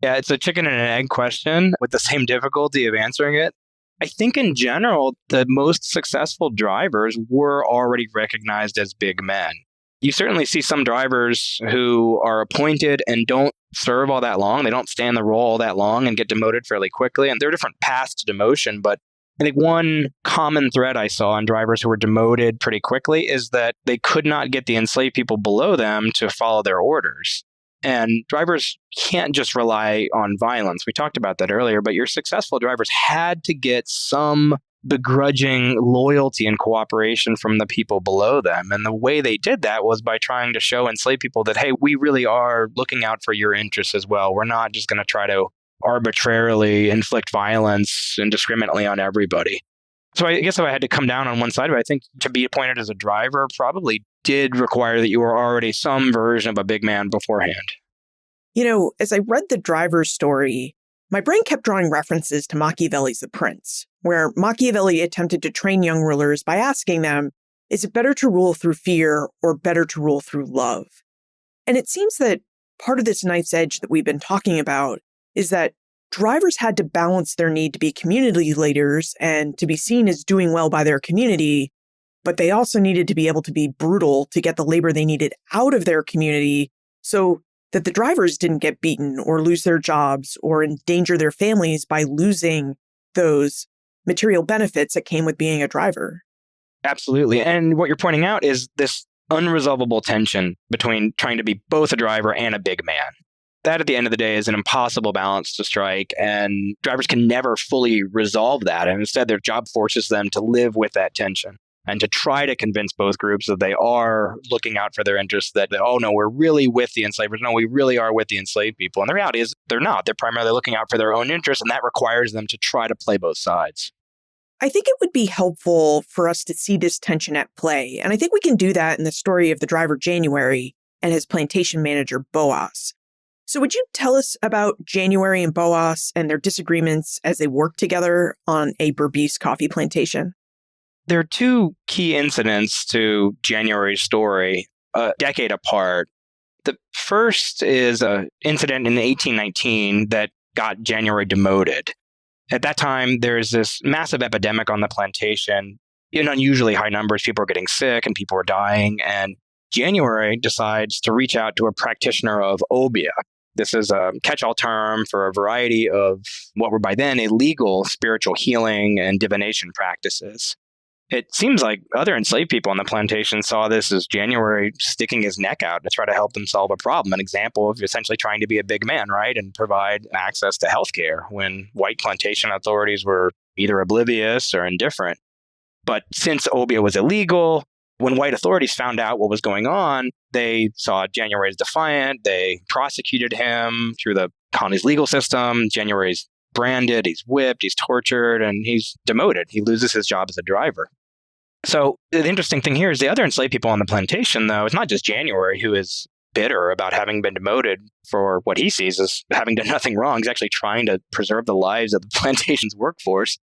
Yeah, it's a chicken and an egg question with the same difficulty of answering it. I think in general, the most successful drivers were already recognized as big men. You certainly see some drivers who are appointed and don't serve all that long. They don't stay in the role all that long and get demoted fairly quickly. And there are different paths to demotion. But I think one common thread I saw in drivers who were demoted pretty quickly is that they could not get the enslaved people below them to follow their orders. And drivers can't just rely on violence. We talked about that earlier, but your successful drivers had to get some begrudging loyalty and cooperation from the people below them. And the way they did that was by trying to show enslaved people that, hey, we really are looking out for your interests as well. We're not just going to try to arbitrarily inflict violence indiscriminately on everybody. So I guess if I had to come down on one side of it, I think to be appointed as a driver probably did require that you were already some version of a big man beforehand. As I read the driver's story, my brain kept drawing references to Machiavelli's The Prince, where Machiavelli attempted to train young rulers by asking them, is it better to rule through fear or better to rule through love? And it seems that part of this knife's edge that we've been talking about is that drivers had to balance their need to be community leaders and to be seen as doing well by their community, but they also needed to be able to be brutal to get the labor they needed out of their community so that the drivers didn't get beaten or lose their jobs or endanger their families by losing those material benefits that came with being a driver. Absolutely. And what you're pointing out is this unresolvable tension between trying to be both a driver and a big man. That at the end of the day is an impossible balance to strike, and drivers can never fully resolve that. And instead, their job forces them to live with that tension and to try to convince both groups that they are looking out for their interests, that, oh, no, we're really with the enslavers. No, we really are with the enslaved people. And the reality is they're not. They're primarily looking out for their own interests, and that requires them to try to play both sides. I think it would be helpful for us to see this tension at play. And I think we can do that in the story of the driver January and his plantation manager Boaz. So would you tell us about January and Boaz and their disagreements as they work together on a Berbice coffee plantation? There are two key incidents to January's story, a decade apart. The first is an incident in 1819 that got January demoted. At that time, there's this massive epidemic on the plantation. In unusually high numbers, people are getting sick and people are dying. And January decides to reach out to a practitioner of obeah. This is a catch-all term for a variety of what were by then illegal spiritual healing and divination practices. It seems like other enslaved people on the plantation saw this as January sticking his neck out to try to help them solve a problem, an example of essentially trying to be a big man, right, and provide access to healthcare when white plantation authorities were either oblivious or indifferent. But since obeah was illegal, when white authorities found out what was going on, they saw January as defiant. They prosecuted him through the colony's legal system. January's branded, he's whipped, he's tortured, and he's demoted. He loses his job as a driver. So the interesting thing here is the other enslaved people on the plantation, though, it's not just January who is bitter about having been demoted for what he sees as having done nothing wrong. He's actually trying to preserve the lives of the plantation's workforce.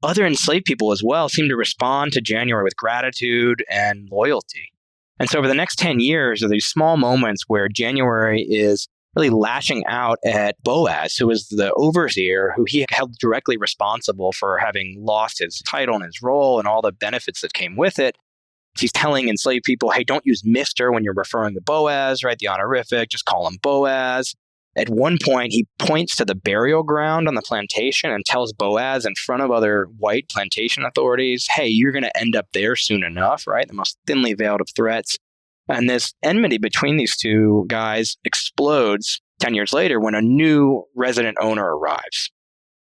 Other enslaved people as well seem to respond to January with gratitude and loyalty. And so over the next 10 years, there are these small moments where January is really lashing out at Boaz, who was the overseer, who he held directly responsible for having lost his title and his role and all the benefits that came with it. He's telling enslaved people, hey, don't use Mr. when you're referring to Boaz, right? The honorific, just call him Boaz. At one point, he points to the burial ground on the plantation and tells Boaz in front of other white plantation authorities, hey, you're going to end up there soon enough, right? The most thinly veiled of threats. And this enmity between these two guys explodes 10 years later when a new resident owner arrives.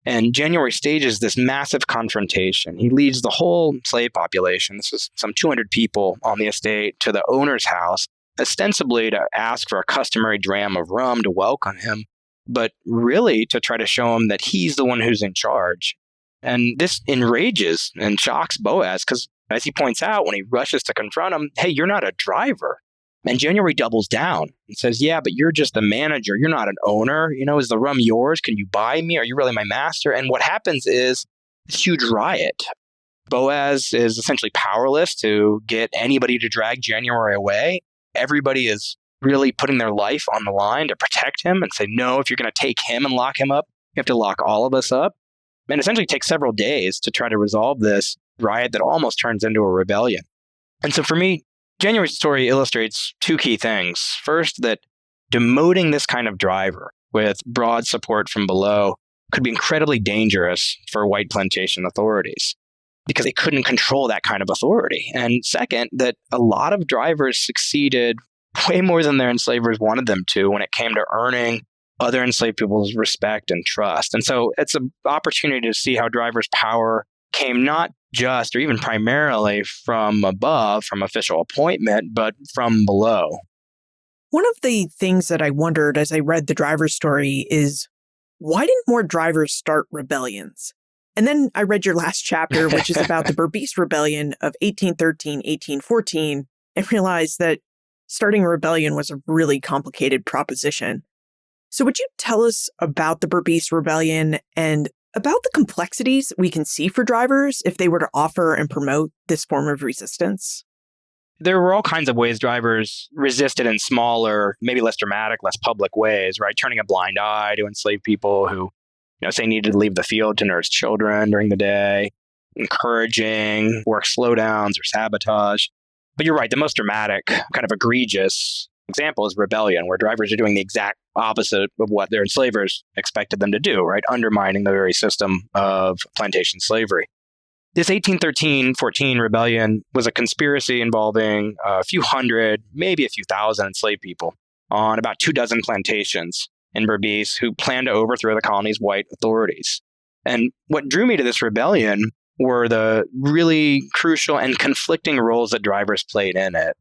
And January stages this massive confrontation. He leads the whole slave population, this is some 200 people on the estate, to the owner's house, ostensibly to ask for a customary dram of rum to welcome him, but really to try to show him that he's the one who's in charge. And this enrages and shocks Boaz because, as he points out, when he rushes to confront him, hey, you're not a driver. And January doubles down and says, yeah, but you're just the manager. You're not an owner. You know, is the rum yours? Can you buy me? Are you really my master? And what happens is this huge riot. Boaz is essentially powerless to get anybody to drag January away. Everybody is really putting their life on the line to protect him and say, no, if you're going to take him and lock him up, you have to lock all of us up. And essentially takes several days to try to resolve this riot that almost turns into a rebellion. And so for me, January's story illustrates two key things. First, that demoting this kind of driver with broad support from below could be incredibly dangerous for white plantation authorities because they couldn't control that kind of authority. And second, that a lot of drivers succeeded way more than their enslavers wanted them to when it came to earning other enslaved people's respect and trust. And so it's an opportunity to see how drivers' power came not just or even primarily from above, from official appointment, but from below. One of the things that I wondered as I read the driver's story is, why didn't more drivers start rebellions? And then I read your last chapter, which is about the Berbice Rebellion of 1813-1814, and realized that starting a rebellion was a really complicated proposition. So would you tell us about the Berbice Rebellion and about the complexities we can see for drivers if they were to offer and promote this form of resistance? There were all kinds of ways drivers resisted in smaller, maybe less dramatic, less public ways, right? Turning a blind eye to enslaved people who, say needed to leave the field to nurse children during the day, encouraging work slowdowns or sabotage. But you're right, the most dramatic, kind of egregious example is rebellion, where drivers are doing the exact opposite of what their enslavers expected them to do, right? Undermining the very system of plantation slavery. This 1813-14 rebellion was a conspiracy involving a few hundred, maybe a few thousand enslaved people on about 24 plantations in Berbice who planned to overthrow the colony's white authorities. And what drew me to this rebellion were the really crucial and conflicting roles that drivers played in it.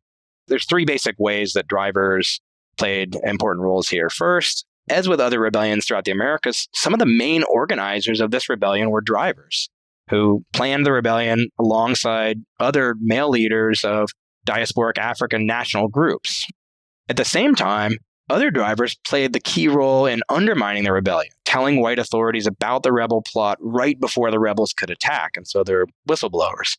There's three basic ways that drivers played important roles here. First, as with other rebellions throughout the Americas, some of the main organizers of this rebellion were drivers who planned the rebellion alongside other male leaders of diasporic African national groups. At the same time, other drivers played the key role in undermining the rebellion, telling white authorities about the rebel plot right before the rebels could attack, and so they're whistleblowers.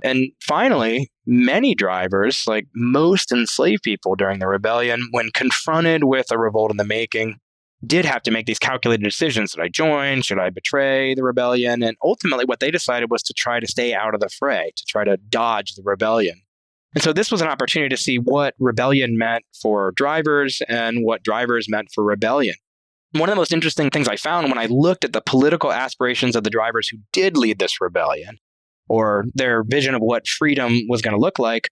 And finally, many drivers, like most enslaved people during the rebellion, when confronted with a revolt in the making, did have to make these calculated decisions. Should I join? Should I betray the rebellion? And ultimately, what they decided was to try to stay out of the fray, to try to dodge the rebellion. And so this was an opportunity to see what rebellion meant for drivers and what drivers meant for rebellion. One of the most interesting things I found when I looked at the political aspirations of the drivers who did lead this rebellion, or their vision of what freedom was going to look like,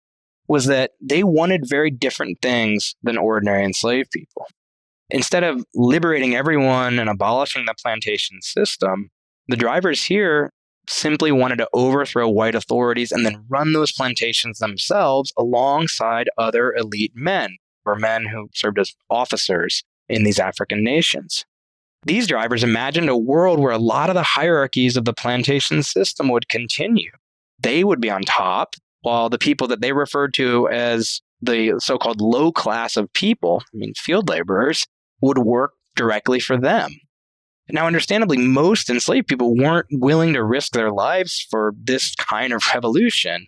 was that they wanted very different things than ordinary enslaved people. Instead of liberating everyone and abolishing the plantation system, the drivers here simply wanted to overthrow white authorities and then run those plantations themselves alongside other elite men, or men who served as officers in these African nations. These drivers imagined a world where a lot of the hierarchies of the plantation system would continue. They would be on top, while the people that they referred to as the so-called low class of people, field laborers, would work directly for them. Now, understandably, most enslaved people weren't willing to risk their lives for this kind of revolution.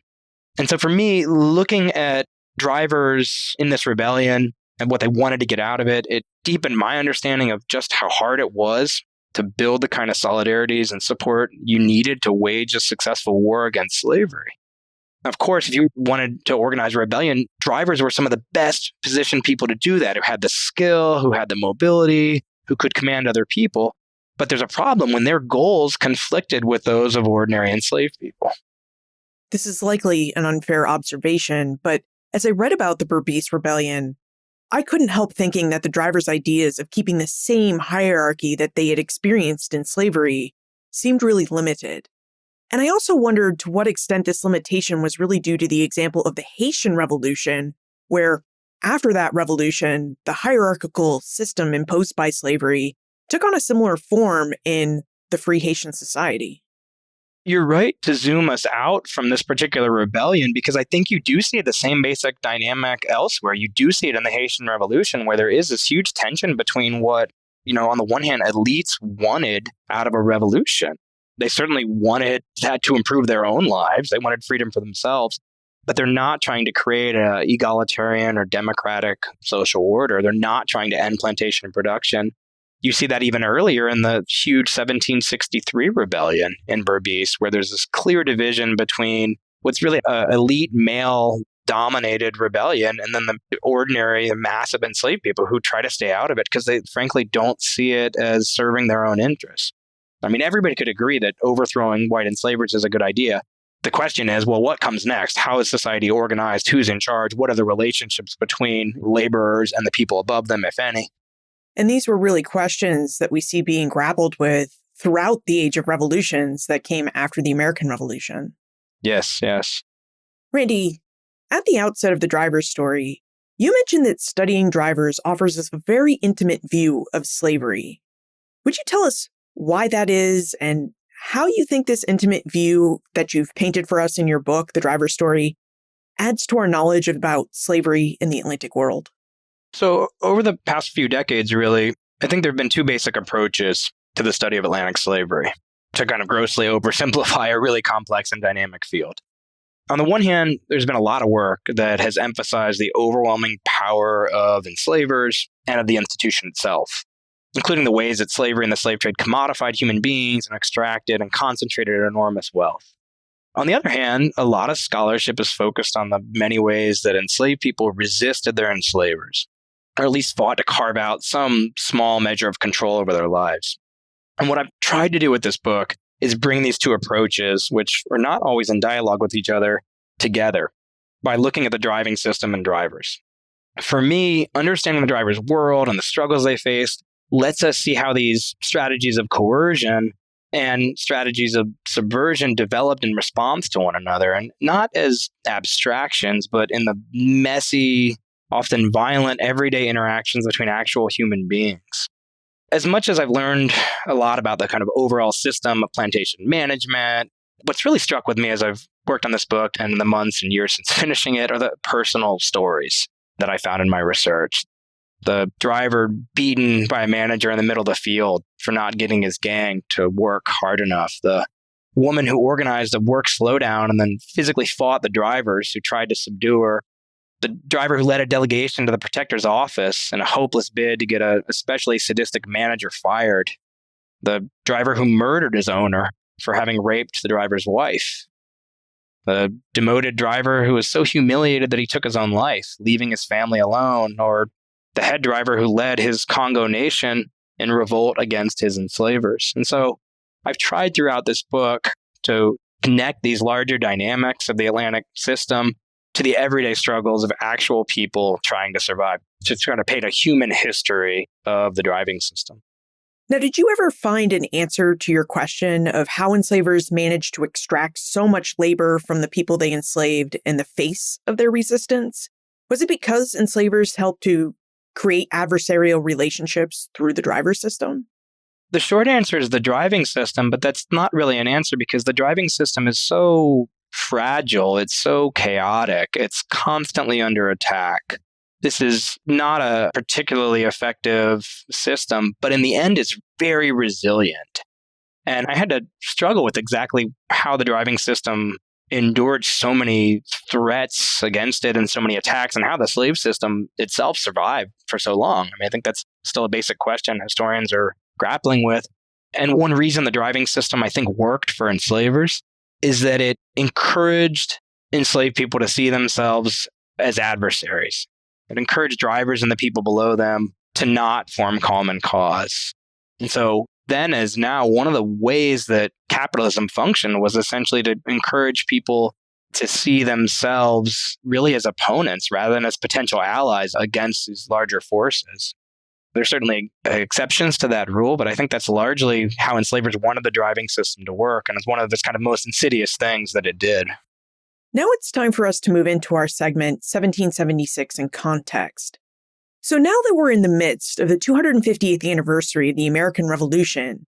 And so for me, looking at drivers in this rebellion and what they wanted to get out of it, it deepened my understanding of just how hard it was to build the kind of solidarities and support you needed to wage a successful war against slavery. Of course, if you wanted to organize a rebellion, drivers were some of the best positioned people to do that, who had the skill, who had the mobility, who could command other people. But there's a problem when their goals conflicted with those of ordinary enslaved people. This is likely an unfair observation, but as I read about the Berbice Rebellion, I couldn't help thinking that the drivers' ideas of keeping the same hierarchy that they had experienced in slavery seemed really limited. And I also wondered to what extent this limitation was really due to the example of the Haitian Revolution, where after that revolution, the hierarchical system imposed by slavery took on a similar form in the Free Haitian Society. You're right to zoom us out from this particular rebellion, because I think you do see the same basic dynamic elsewhere. You do see it in the Haitian Revolution, where there is this huge tension between what, on the one hand, elites wanted out of a revolution. They certainly wanted that to improve their own lives. They wanted freedom for themselves, but they're not trying to create an egalitarian or democratic social order. They're not trying to end plantation production. You see that even earlier in the huge 1763 rebellion in Berbice, where there's this clear division between what's really an elite male dominated rebellion, and then the ordinary, the massive enslaved people who try to stay out of it because they frankly don't see it as serving their own interests. I mean, everybody could agree that overthrowing white enslavers is a good idea. The question is, well, what comes next? How is society organized? Who's in charge? What are the relationships between laborers and the people above them, if any? And these were really questions that we see being grappled with throughout the age of revolutions that came after the American Revolution. Yes, yes. Randy, at the outset of the driver's story, you mentioned that studying drivers offers us a very intimate view of slavery. Would you tell us why that is and how you think this intimate view that you've painted for us in your book, The Driver's Story, adds to our knowledge about slavery in the Atlantic world? So over the past few decades, really, I think there have been two basic approaches to the study of Atlantic slavery, to kind of grossly oversimplify a really complex and dynamic field. On the one hand, there's been a lot of work that has emphasized the overwhelming power of enslavers and of the institution itself, including the ways that slavery and the slave trade commodified human beings and extracted and concentrated enormous wealth. On the other hand, a lot of scholarship is focused on the many ways that enslaved people resisted their enslavers, or at least fought to carve out some small measure of control over their lives. And what I've tried to do with this book is bring these two approaches, which are not always in dialogue with each other, together by looking at the driving system and drivers. For me, understanding the drivers' world and the struggles they faced lets us see how these strategies of coercion and strategies of subversion developed in response to one another, and not as abstractions, but in the messy, often violent, everyday interactions between actual human beings. As much as I've learned a lot about the kind of overall system of plantation management, what's really struck with me as I've worked on this book and in the months and years since finishing it are the personal stories that I found in my research. The driver beaten by a manager in the middle of the field for not getting his gang to work hard enough. The woman who organized a work slowdown and then physically fought the drivers who tried to subdue her. The driver who led a delegation to the protector's office in a hopeless bid to get a especially sadistic manager fired. The driver who murdered his owner for having raped the driver's wife. The demoted driver who was so humiliated that he took his own life, leaving his family alone. Or the head driver who led his Congo nation in revolt against his enslavers. And so I've tried throughout this book to connect these larger dynamics of the Atlantic system to the everyday struggles of actual people trying to survive, to try to paint a human history of the driving system. Now, did you ever find an answer to your question of how enslavers managed to extract so much labor from the people they enslaved in the face of their resistance? Was it because enslavers helped to create adversarial relationships through the driver system? The short answer is the driving system, but that's not really an answer because the driving system is so fragile, it's so chaotic, it's constantly under attack. This is not a particularly effective system, but in the end, it's very resilient. And I had to struggle with exactly how the driving system endured so many threats against it and so many attacks, and how the slave system itself survived for so long. I mean, I think that's still a basic question historians are grappling with. And one reason the driving system, I think, worked for enslavers is that it encouraged enslaved people to see themselves as adversaries. It encouraged drivers and the people below them to not form common cause. And so then as now, one of the ways that capitalism functioned was essentially to encourage people to see themselves really as opponents rather than as potential allies against these larger forces. There's certainly exceptions to that rule, but I think that's largely how enslavers wanted the driving system to work, and it's one of the kind of most insidious things that it did. Now it's time for us to move into our segment, 1776 in Context. So now that we're in the midst of the 250th anniversary of the American Revolution,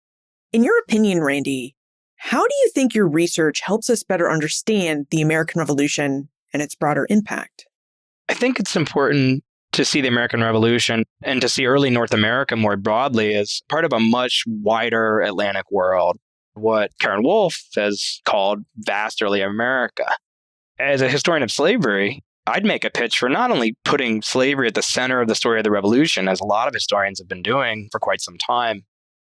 in your opinion, Randy, how do you think your research helps us better understand the American Revolution and its broader impact? I think it's important to see the American Revolution and to see early North America more broadly as part of a much wider Atlantic world, what Karen Wolf has called vast early America. As a historian of slavery, I'd make a pitch for not only putting slavery at the center of the story of the Revolution, as a lot of historians have been doing for quite some time,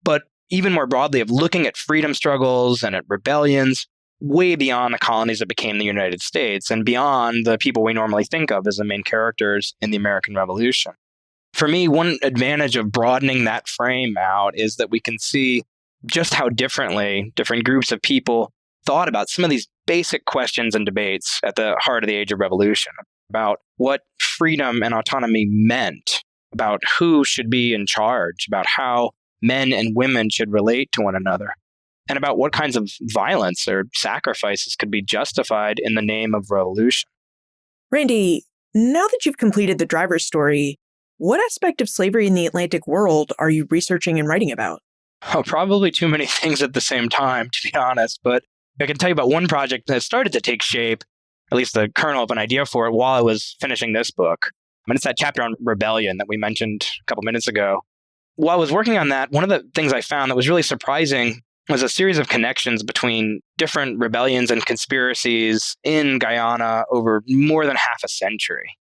but even more broadly of looking at freedom struggles and at rebellions way beyond the colonies that became the United States and beyond the people we normally think of as the main characters in the American Revolution. For me, one advantage of broadening that frame out is that we can see just how differently different groups of people thought about some of these basic questions and debates at the heart of the Age of Revolution, about what freedom and autonomy meant, about who should be in charge, about how men and women should relate to one another, and about what kinds of violence or sacrifices could be justified in the name of revolution. Randy, now that you've completed the driver's story, what aspect of slavery in the Atlantic world are you researching and writing about? Oh, probably too many things at the same time, to be honest, but I can tell you about one project that started to take shape, at least the kernel of an idea for it, while I was finishing this book. And it's that chapter on rebellion that we mentioned a couple minutes ago. While I was working on that, one of the things I found that was really surprising was a series of connections between different rebellions and conspiracies in Guyana over more than half a century.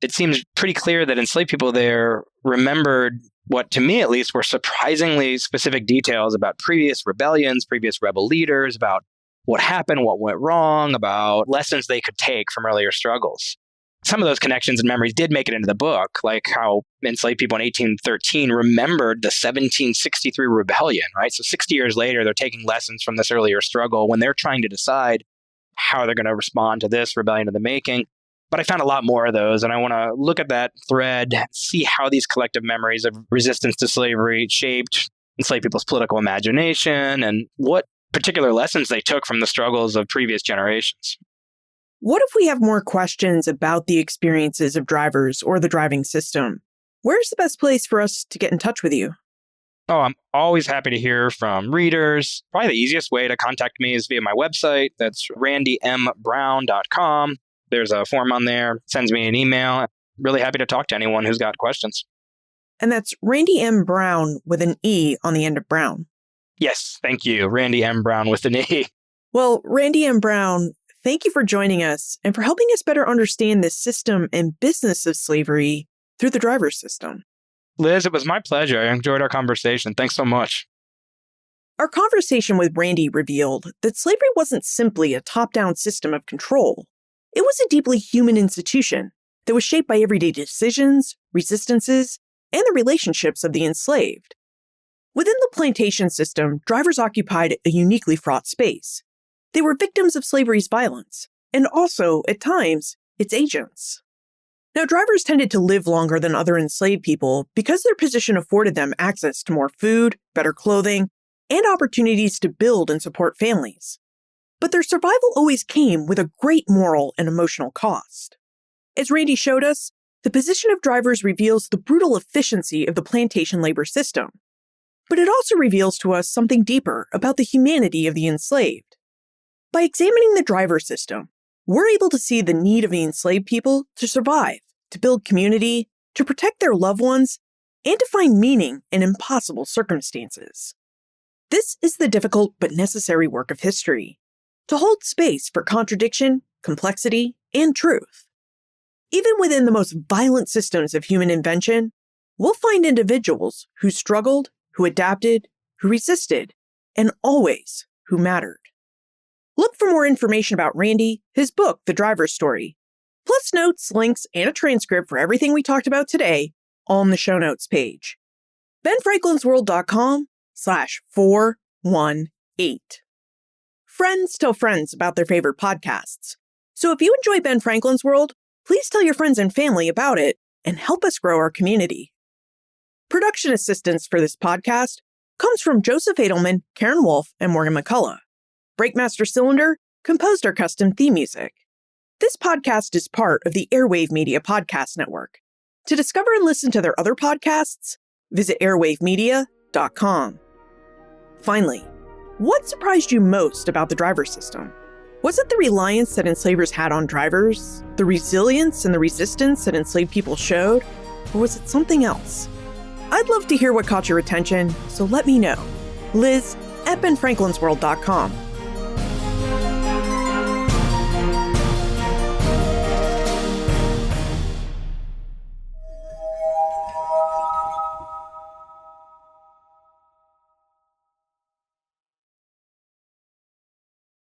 It seems pretty clear that enslaved people there remembered what, to me at least, were surprisingly specific details about previous rebellions, previous rebel leaders, about what happened, what went wrong, about lessons they could take from earlier struggles. Some of those connections and memories did make it into the book, like how enslaved people in 1813 remembered the 1763 rebellion, right? So 60 years later, they're taking lessons from this earlier struggle when they're trying to decide how they're going to respond to this rebellion of the making. But I found a lot more of those, and I want to look at that thread, see how these collective memories of resistance to slavery shaped enslaved people's political imagination and what particular lessons they took from the struggles of previous generations. What if we have more questions about the experiences of drivers or the driving system? Where's the best place for us to get in touch with you? Oh, I'm always happy to hear from readers. Probably the easiest way to contact me is via my website. That's randymbrowne.com. There's a form on there. Sends me an email. Really happy to talk to anyone who's got questions. And that's Randy M. Browne with an E on the end of Browne. Yes, thank you. Randy M. Browne with an E. Well, Randy M. Browne, thank you for joining us and for helping us better understand the system and business of slavery through the driver's system. Liz, it was my pleasure. I enjoyed our conversation. Thanks so much. Our conversation with Randy revealed that slavery wasn't simply a top-down system of control. It was a deeply human institution that was shaped by everyday decisions, resistances, and the relationships of the enslaved. Within the plantation system, drivers occupied a uniquely fraught space. They were victims of slavery's violence, and also, at times, its agents. Now, drivers tended to live longer than other enslaved people because their position afforded them access to more food, better clothing, and opportunities to build and support families. But their survival always came with a great moral and emotional cost. As Randy showed us, the position of drivers reveals the brutal efficiency of the plantation labor system. But it also reveals to us something deeper about the humanity of the enslaved. By examining the driver system, we're able to see the need of the enslaved people to survive, to build community, to protect their loved ones, and to find meaning in impossible circumstances. This is the difficult but necessary work of history, to hold space for contradiction, complexity, and truth. Even within the most violent systems of human invention, we'll find individuals who struggled, who adapted, who resisted, and always who mattered. Look for more information about Randy, his book, The Driver's Story, plus notes, links, and a transcript for everything we talked about today on the show notes page. BenFranklin'sWorld.com/418. Friends tell friends about their favorite podcasts. So if you enjoy Ben Franklin's World, please tell your friends and family about it and help us grow our community. Production assistance for this podcast comes from Joseph Edelman, Karen Wolf, and Morgan McCullough. Breakmaster Cylinder composed our custom theme music. This podcast is part of the Airwave Media Podcast Network. To discover and listen to their other podcasts, visit airwavemedia.com. Finally, what surprised you most about the driver system? Was it the reliance that enslavers had on drivers, the resilience and the resistance that enslaved people showed, or was it something else? I'd love to hear what caught your attention, so let me know. Liz@benfranklinsworld.com.